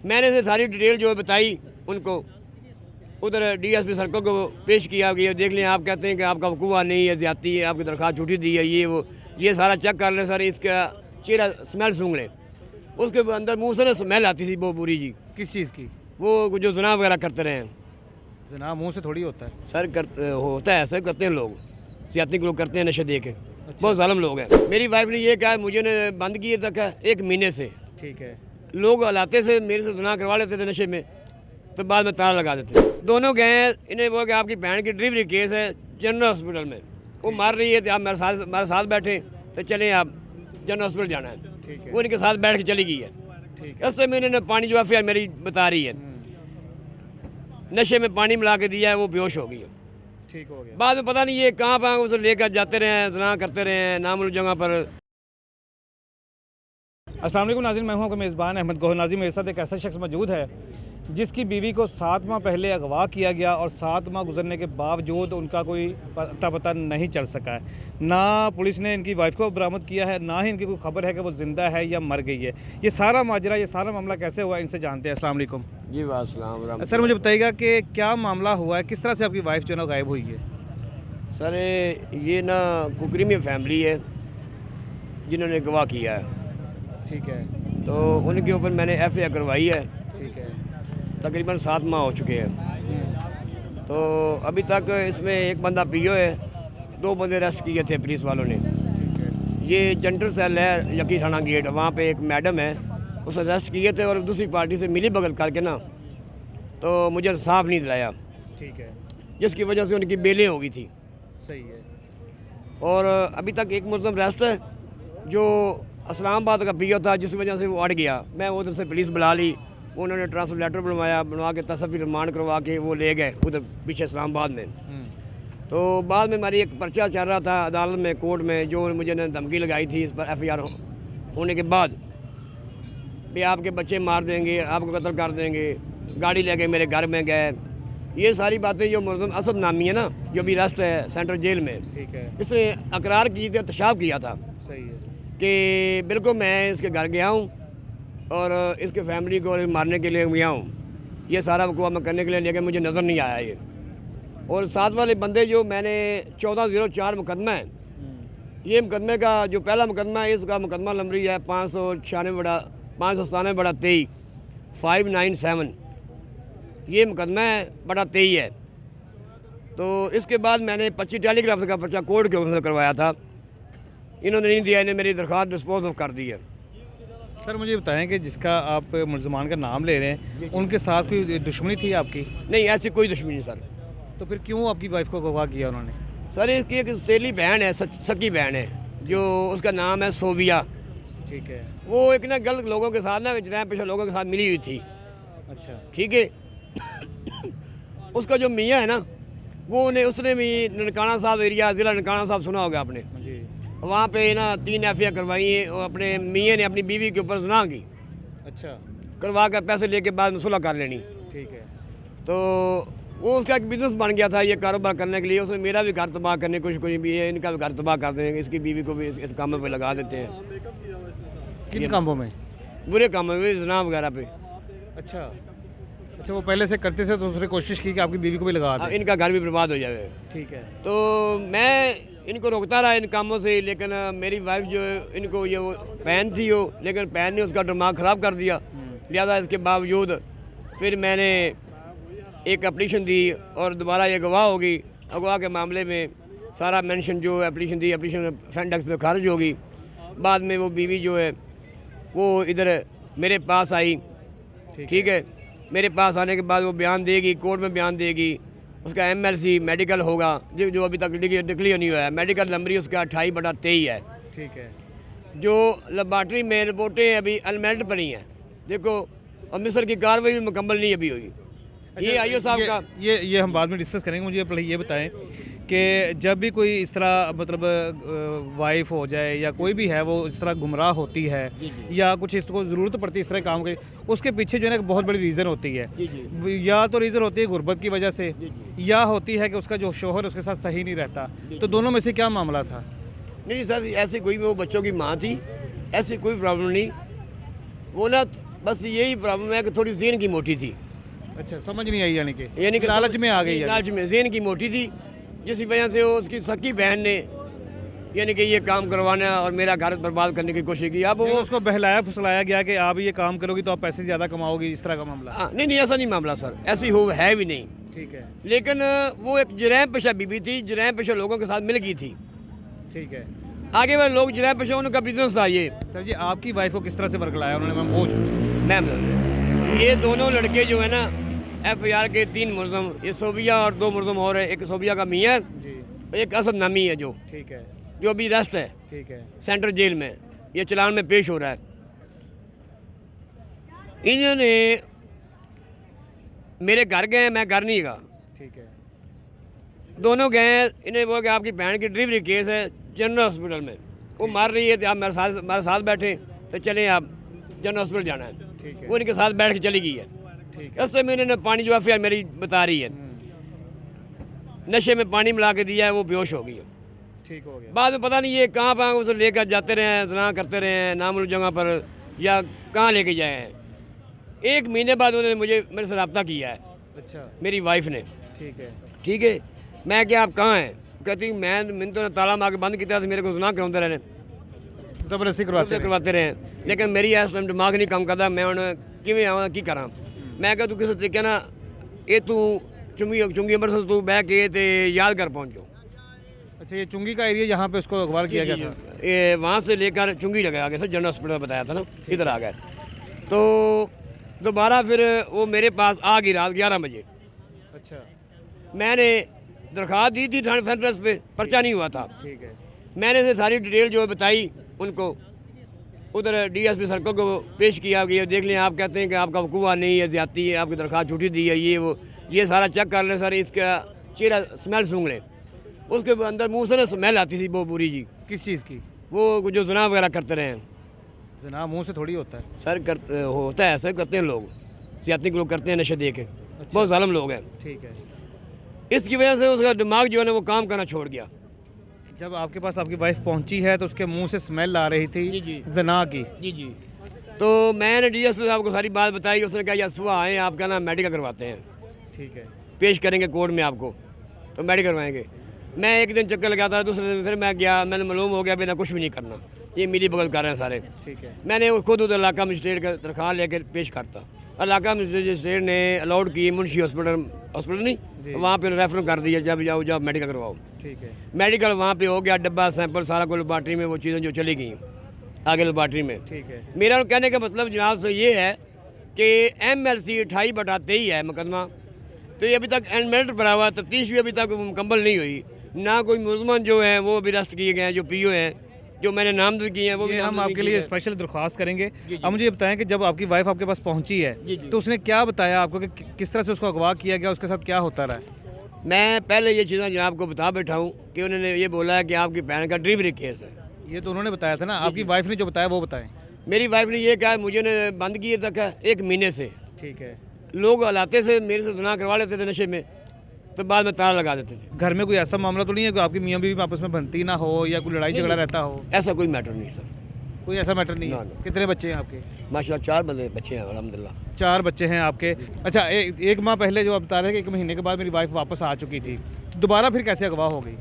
मैंने से सारी डिटेल जो बताई उनको, उधर DSP सर्कल को पेश किया कि देख लें, आप कहते हैं कि आपका वकूआ नहीं है, ज़्यादती है, आपकी दरख्वास्त झूठी दी है, ये वो, ये सारा चेक कर लें सर, इसका चेहरा स्मेल सूंघ लें। उसके अंदर मुँह से ना स्मेल आती थी वो बुरी जी। किस चीज़ की? वो जो जना वगैरह करते रहे हैं जना मुंह से थोड़ी होता है सर, होता है ऐसा करते हैं लोग, ज़्यादती के लोग करते हैं नशे दे के। बहुत ज़ालिम लोग हैं। मेरी वाइफ ने ये कहा, मुझे ने बंद किए तक 1 महीने से। ठीक है। लोग हलाते से मेरे से जना करवा लेते थे नशे में, तो बाद में ताला लगा देते। दोनों गए, इन्हें बोला कि आपकी बहन की डिलीवरी केस है जनरल हॉस्पिटल में, वो मार रही है, तो आप हमारे साथ बैठे, तो चलें आप जनरल हॉस्पिटल जाना है। ठीक है। वो इनके साथ बैठ के चली गई है। ठीक है। इससे मैंने पानी जो FIR मेरी बता रही है, नशे में पानी मिला के दिया है, वो बेहोश हो गई है। ठीक हो गया। बाद में पता नहीं ये कहाँ पर उसे लेकर जाते रहे, जना करते रहे नामुमकिन जगह पर। अस्सलाम वालेकुम नाज़रीन, मैं हूं आपका मेज़बान अहमद गौहर। नाज़रीन, मेरे साथ एक ऐसा शख्स मौजूद है जिसकी बीवी को 7 माह पहले अगवा किया गया और 7 माह गुजरने के बावजूद उनका कोई पता नहीं चल सका है। ना पुलिस ने इनकी वाइफ को बरामद किया है, ना ही इनकी कोई खबर है कि वो ज़िंदा है या मर गई है। ये सारा माजरा, ये सारा मामला कैसे हुआ, इनसे जानते हैं। अस्सलाम वालेकुम। जी वालेकुम। सर, मुझे बताइएगा कि क्या मामला हुआ है, किस तरह से आपकी वाइफ जो है ना गायब हुई है? सर ये ना कुकरी में फैमिली है जिन्होंने गवाह किया है, ठीक है। तो उनके ऊपर मैंने FIR करवाई है। ठीक है। तकरीबन 7 माह हो चुके हैं। तो अभी तक इसमें एक बंदा PO है, 2 बंदे अरेस्ट किए थे पुलिस वालों ने। ये जनरल सेल है यकी थाना गेट, वहाँ पे एक मैडम है, उसे अरेस्ट किए थे और दूसरी पार्टी से मिली भगत करके ना, तो मुझे इंसाफ नहीं दिलाया, ठीक है। जिसकी वजह से उनकी बेलें हो गई थी। सही है। और अभी तक एक मुलज़म अरेस्ट है जो इस्लामाबाद का PO था, जिस वजह से वो अड़ गया। मैं उधर से पुलिस बुला ली, उन्होंने ट्रांसफर लेटर बनवा के तस्वीर रिमांड करवा के वो ले गए उधर पीछे इस्लामाबाद में। तो बाद में हमारी एक पर्चा चल रहा था अदालत में, कोर्ट में, जो मुझे ने धमकी लगाई थी इस पर FIR होने के बाद भी आपके बच्चे मार देंगे, आपको कत्ल कर देंगे, गाड़ी लेके मेरे घर में गए। ये सारी बातें जो मुलज़म असद नामी है ना, जो भी अरेस्ट है सेंट्रल जेल में, ठीक है। इसने अकरार की थी, तशाब किया था सही है कि बिल्कुल मैं इसके घर गया हूँ और इसके फैमिली को मारने के लिए गया हूँ। ये सारा वकूआ मैं करने के लिए, लेकिन मुझे नज़र नहीं आया ये। और साथ वाले बंदे जो मैंने 1404 मुकदमा है, ये मुकदमे का जो पहला मुकदमा है, इसका मुकदमा नंबरी है 597/23 597। ये मुकदमा है बड़ा 23 है। तो इसके बाद मैंने 25 टेलीग्राफ का पर्चा कोर्ट के ऑफिस करवाया था, इन्होंने नहीं दिया, इन्हें मेरी दरख्वास्त डिस्पोज ऑफ कर दी है। सर, मुझे बताएं कि जिसका आप मुलजमान का नाम ले रहे हैं, उनके साथ कोई दुश्मनी थी आपकी? नहीं, ऐसी कोई दुश्मनी नहीं सर। तो फिर क्यों आपकी वाइफ को अगवा किया उन्होंने? सर इसकी एक सतीली बहन है, सकी बहन है, जो उसका नाम है सोबिया। ठीक है। वो एक ना गलत लोगों के साथ ना, जनाब पेशा लोगों के साथ मिली हुई थी। अच्छा। ठीक है। उसका जो मियाँ है ना, उसने भी ननकाना साहब एरिया, ज़िला ननकाना साहब सुना होगा आपने जी। वहाँ पे ना 3 FIR करवाई है। और अपने मियाँ ने अपनी बीवी के ऊपर ज़िना की, अच्छा, करवा कर पैसे लेके बाद में सुलह कर लेनी। ठीक है। तो वो उसका एक बिज़नेस बन गया था ये कारोबार करने के लिए। उसने मेरा भी घर तबाह करने की कोशिश भी है, इनका भी घर तबाह कर देंगे, इसकी बीवी को भी इस कामों पे लगा देते हैं। किन कामों में? बुरे कामों में, ज़िना वगैरह पे। अच्छा अच्छा, वो पहले से करते थे तो उसने कोशिश की कि आपकी बीवी को भी लगा दें। इनका घर भी बर्बाद हो जाए। ठीक है। तो मैं इनको रोकता रहा इन कामों से, लेकिन मेरी वाइफ जो इनको ये वो बहन थी वो, लेकिन बहन ने उसका दिमाग ख़राब कर दिया। लिहाजा इसके बावजूद फिर मैंने एक एप्लीकेशन दी और दोबारा ये गवाह होगी। अगवा के मामले में सारा मेंशन जो एप्लीकेशन दी, एप्लीकेशन फ्रंट डेस्क पे खारिज होगी। बाद में वो बीवी जो है वो इधर मेरे पास आई। ठीक है। मेरे पास आने के बाद वो बयान देगी, कोर्ट में बयान देगी। उसका MLC मेडिकल होगा जो अभी तक डिक्लेयर नहीं हुआ है। मेडिकल नंबर उसका 28/23 है। ठीक है। जो लेबॉर्ट्री में रिपोर्टें अभी अनमेल्ड पड़ी हैं, देखो, और मिस्र की कार्रवाई भी मुकम्मल नहीं अभी हुई। ये IO साहब का ये हम बाद में डिस्कस करेंगे। मुझे पहले ये बताएं कि जब भी कोई इस तरह मतलब वाइफ हो जाए या कोई भी है वो इस तरह गुमराह होती है या कुछ इसको ज़रूरत पड़ती है इस तरह काम की, उसके पीछे जो है ना बहुत बड़ी रीज़न होती है। या तो रीज़न होती है गुर्बत की वजह से, या होती है कि उसका जो शोहर उसके साथ सही नहीं रहता। तो दोनों में से क्या मामला था? नहीं सर, ऐसी कोई वो बच्चों की माँ थी, ऐसी कोई प्रॉब्लम नहीं। वो ना बस यही प्रॉब्लम है कि थोड़ी ज़हन की मोटी थी, अच्छा, समझ नहीं आई यानी कि कि लालच में आ गई है। लालच में ज़हन की मोटी थी, जिस वजह से उसकी सकी बहन ने यानी कि ये काम करवाना और मेरा घर बर्बाद करने की कोशिश की। अब वो उसको बहलाया फुसलाया गया कि आप ये काम करोगी तो आप पैसे ज़्यादा कमाओगी, इस तरह का मामला। नहीं नहीं, ऐसा नहीं मामला सर, ऐसी हो है भी नहीं। ठीक है, लेकिन वो एक जरैम पेशा बीबी थी, जरैम पेशा लोगों के साथ मिल गई थी। ठीक है आगे वाले लोग जरैम पेशा, उनका बिजनेस था ये। सर जी, आपकी वाइफ को किस तरह से वर्क लाया उन्होंने? मैम वो मैम, ये दोनों लड़के जो है ना FIR के 3 मुलजम, ये सोबिया और 2 मुलजम और है, एक सोबिया का मियाँ, जी, एक असद नामी है ठीक है, जो अभी रेस्ट है ठीक है, सेंट्रल जेल में, ये चलान में पेश हो रहा है। इन्होंने मेरे घर गए, मैं घर नहीं गया, ठीक है, दोनों गए। इन्हें बोला कि आपकी बहन की डिलीवरी केस है जनरल हॉस्पिटल में, वो मार रही है, तो आप मेरे साथ बैठे, तो चलें आप जनरल हॉस्पिटल जाना है। ठीक है, वो इनके साथ बैठ के चली गई है। ठीक है, रस्ते में इन्होंने पानी, जो FIR मेरी बता रही है, नशे में पानी मिला के दिया है, वो बेहोश हो गई है। ठीक हो गया। बाद में पता नहीं ये कहाँ पर उसे लेकर जाते रहे हैं, जना करते रहे हैं नामुमकिन जगह पर, या कहाँ लेके जाए हैं। 1 महीने बाद उन्होंने मेरे से रब्ता किया है, अच्छा, मेरी वाइफ ने। ठीक है, ठीक है, मैं क्या आप कहाँ हैं? कहती मैंने तो ताला मार के बंद किया, मेरे को सुना कराते रहे, जबरदस्ती करवाते रहे। लेकिन मेरी इस टाइम दिमाग नहीं काम करता, मैं उन्हें किमें आवां की करा। मैं कहा तू किसी तरीके ना ये तू चुंगी अमृतसर तू बह के ते याद कर पहुँचो। अच्छा, ये चुंगी का एरिया जहाँ पे उसको अगवा किया गया था? ये वहाँ से लेकर चुंगी लगा आगे सर, जनरल हॉस्पिटल बताया था ना, इधर आ गए। तो दोबारा फिर वो मेरे पास आ गई रात 11 बजे। अच्छा, मैंने दरख्वास्त दी थी थाने फेडरल्स पे, पर्चा नहीं हुआ था। ठीक है, मैंने से सारी डिटेल जो है बताई उनको, उधर DSP सर्कल को पेश किया कि ये देख लें, आप कहते हैं कि आपका वकूआ नहीं है, ज्यादती है, आपकी दरख्वास्त झूठी दी है, ये वो, ये सारा चेक कर लें सर, इसका चेहरा स्मेल सूंघ लें। उसके अंदर मुँह से ना स्मेल आती थी वो बुरी जी। किस चीज़ की? वो जो जना वगैरह करते रहे हैं जनाब, मुंह से थोड़ी होता है सर, होता है ऐसा करते हैं लोग, ज्यादती के लोग करते हैं नशे दे के, बहुत जालिम लोग हैं। ठीक है, इसकी वजह से उसका दिमाग जो है ना वो काम करना छोड़ गया। जब आपके पास आपकी वाइफ पहुंची है तो उसके मुंह से स्मेल आ रही थी जी। जना की। जी। तो मैंने DSP साहब को सारी बात बताई, उसने कहा यार सुबह आएँ, आपका ना मेडिकल करवाते हैं, ठीक है, पेश करेंगे कोर्ट में आपको, तो मेडिकल करवाएंगे। मैं एक दिन चक्कर लगाता, दूसरे दिन फिर मैं गया, मैंने मालूम हो गया बिना कुछ भी नहीं करना, ये मिली भगत कर रहे हैं सारे। ठीक है, मैंने खुद उधर इलाका मजिस्ट्रेट का दरख्वास्त लेकर पेश करता, इलाका मजिस्ट्रेट ने अलाउड की, मुंशी हॉस्पिटल नहीं, वहाँ पे रेफर कर दिया, जब जाओ जब मेडिकल करवाओ। ठीक है, मेडिकल वहाँ पे हो गया, डब्बा सैंपल सारा को लेबॉर्ट्री में, वो चीज़ें जो चली गई आगे लेबॉर्ट्री में। ठीक है, मेरा कहने का मतलब जनाब से ये है कि MLC 28/23 है मुकदमा, तो ये अभी तक एनमेल्ट पड़ा हुआ, तफ्तीश भी अभी तक मुकम्मल नहीं हुई, ना कोई मुलजमान जो हैं वो भी अरेस्ट किए गए हैं, जो PO हैं, जो मैंने नामजद किए हैं वो भी हम आपके लिए स्पेशल दरख्वास्त करेंगे। अब मुझे ये बताएं कि जब आपकी वाइफ आपके पास पहुंची है तो उसने क्या बताया आपको कि किस तरह से उसको अगवा किया गया, उसके साथ क्या होता रहा? मैं पहले ये चीज़ें जनाब को बता बैठा हूँ कि उन्होंने ये बोला है कि आपकी बहन का डिलीवरी केस है। ये तो उन्होंने बताया था ना, आपकी वाइफ ने जो बताया वो बताएं। मेरी वाइफ ने ये कहा, मुझे ने बंद किए तक है 1 महीने से, ठीक है, लोग हलाते से मेरे से सुना करवा लेते थे नशे में, तो बाद में ताला लगा देते थे। घर में कोई ऐसा मामला तो नहीं है कि आपकी मियाँ बीवी आपस में बनती ना हो या कोई लड़ाई झगड़ा रहता हो? ऐसा कोई मैटर नहीं सर, कोई ऐसा मैटर नहीं ना, है। ना। कितने बच्चे हैं आपके? माशाल्लाह 4 बच्चे हैं अल्हम्दुलिल्लाह। 4 बच्चे हैं आपके। अच्छा, एक माह पहले जो आप बता रहे हैं कि 1 महीने के बाद मेरी वाइफ वापस आ चुकी थी, तो दोबारा फिर कैसे अगवा हो गई?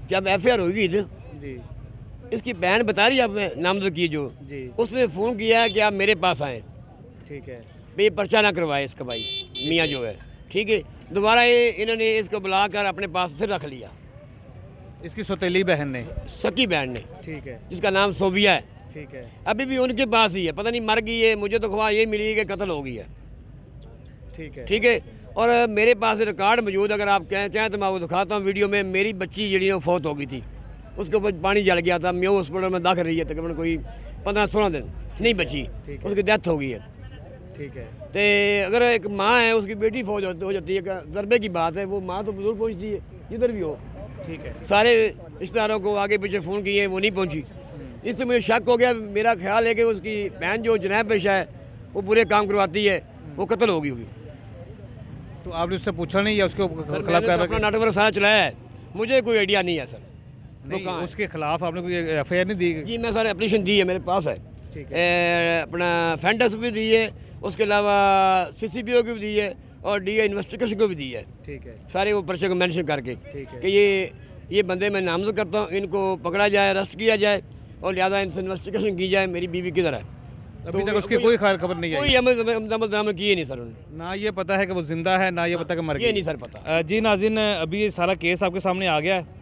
जब FIR होगी तो जी, इसकी बहन बता रही है, अब नामजद की जो, जी, उसने फ़ोन किया है कि आप मेरे पास आएँ, ठीक है, भाई पर्चा ना करवाए इसका भाई मियाँ जो है। ठीक है, दोबारा ये इन्होंने इसको बुलाकर अपने पास फिर रख लिया, इसकी सौतेली बहन ने। सकी बहन ने, ठीक है, जिसका नाम सोबिया है, ठीक है, अभी भी उनके पास ही है, पता नहीं मर गई है, मुझे तो खबर ये मिली कि कत्ल हो गई है। ठीक है, ठीक है, और मेरे पास रिकॉर्ड मौजूद, अगर आप चाहें तो मैं आपको दिखाता हूँ वीडियो में। मेरी बच्ची जी वो फौत हो गई थी, उसके ऊपर पानी जल गया था, म्यो हॉस्पिटल में दाखिल रही है तकरीबन कोई 15-16 दिन, नहीं बची, उसकी डेथ हो गई है। ठीक है, तो अगर एक माँ है, उसकी बेटी फौज हो जाती है, ज़रबे की बात है, वो माँ तो बुजुर्ग पहुँचती है जिधर भी हो। ठीक है, सारे रिश्तेदारों को आगे पीछे फ़ोन किए, वो नहीं पहुँची। इससे मुझे शक हो गया, मेरा ख्याल है कि उसकी बहन जो जनाब पेशा है, वो बुरे काम करवाती है, वो कत्ल हो गई होगी। तो आपने उससे पूछा नहीं या उसके सर, खिलाफ मैंने तो अपना नाटक वर्क सारा चलाया है, मुझे कोई आइडिया नहीं है सर। नहीं, उसके खिलाफ आपने कोई FIR नहीं दी? जी मैं सारे एप्लीकेशन दी है, मेरे पास है, ठीक अपना फैंटस भी दी है, उसके अलावा CCPO की भी दी है और DA इन्वेस्टिगेशन को भी दी है। ठीक है, सारे वो पर्चे को मेंशन करके ठीक है। कि ये बंदे मैं नामजद करता हूँ, इनको पकड़ा जाए, अरेस्ट किया जाए और लिहाजा इनसे इन्वेस्टिगेशन की जाए, मेरी बीवी किधर है। अभी तक उसकी कोई खबर नहीं आई, कोई अमल किए नहीं सर उन्होंने, ना ये पता है कि वो जिंदा है, ना ये पता कि मर ये गई। नहीं सर पता। जी नाज़रीन, अभी ये सारा केस आपके सामने आ गया है।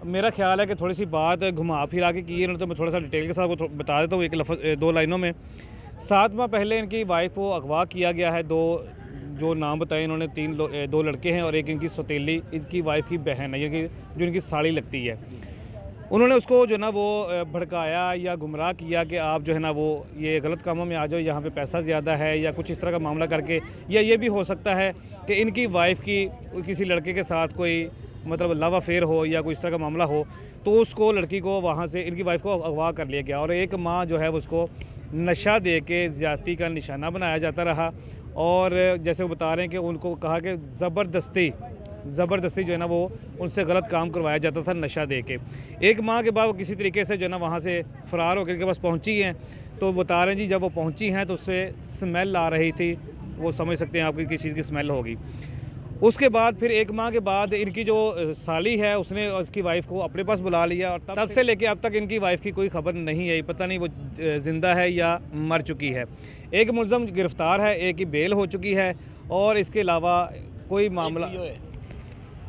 मेरा ख्याल है कि थोड़ी सी बात घुमा फिरा के की है, तो मैं थोड़ा सा डिटेल के साथ वो बता देता हूँ एक लफ्ज़ 2 लाइनों में। 7 माह पहले इनकी वाइफ को अगवा किया गया है। 2 जो नाम बताए इन्होंने, 2 लड़के हैं और एक इनकी सौतेली इनकी वाइफ की बहन है, ये जो इनकी साड़ी लगती है। उन्होंने उसको जो ना वो भड़काया या गुमराह किया कि आप जो है ना वो ये गलत कामों में आ जाओ, यहाँ पे पैसा ज़्यादा है या कुछ इस तरह का मामला करके, या ये भी हो सकता है कि इनकी वाइफ की किसी लड़के के साथ कोई मतलब लव अफेयर हो या कोई इस तरह का मामला हो, तो उसको लड़की को वहाँ से इनकी वाइफ को अगवा कर लिया गया और 1 माह जो है उसको नशा दे के ज़्यादती का निशाना बनाया जाता रहा। और जैसे वो बता रहे हैं कि उनको कहा कि ज़बरदस्ती जो है ना वो उनसे गलत काम करवाया जाता था नशा दे के। 1 माह के बाद वो किसी तरीके से जो है ना वहाँ से फ़रार होकर के पास पहुँची हैं। तो बता रहे हैं जी, जब वो पहुँची हैं तो उससे स्मेल आ रही थी, वो समझ सकते हैं आपकी किस चीज़ की स्मेल होगी। उसके बाद फिर 1 माह के बाद इनकी जो साली है उसने उसकी वाइफ को अपने पास बुला लिया और तब से लेके अब तक इनकी वाइफ की कोई खबर नहीं आई, पता नहीं वो ज़िंदा है या मर चुकी है। एक मुलज़म गिरफ़्तार है, एक की बेल हो चुकी है और इसके अलावा कोई मामला,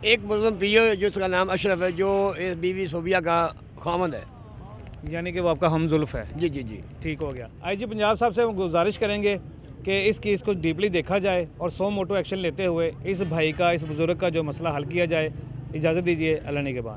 एक मुलज़म PO है जिसका नाम अशरफ है, जो इस बीवी सोबिया का खामद है, यानी कि वो आपका हमजुल्फ़ है। जी जी जी। ठीक हो गया। IG पंजाब साहब से हम गुजारिश करेंगे कि इस केस को डीपली देखा जाए और 100 मोटो एक्शन लेते हुए इस भाई का, इस बुज़ुर्ग का जो मसला हल किया जाए। इजाज़त दीजिए, अल्लाह ने के बाद।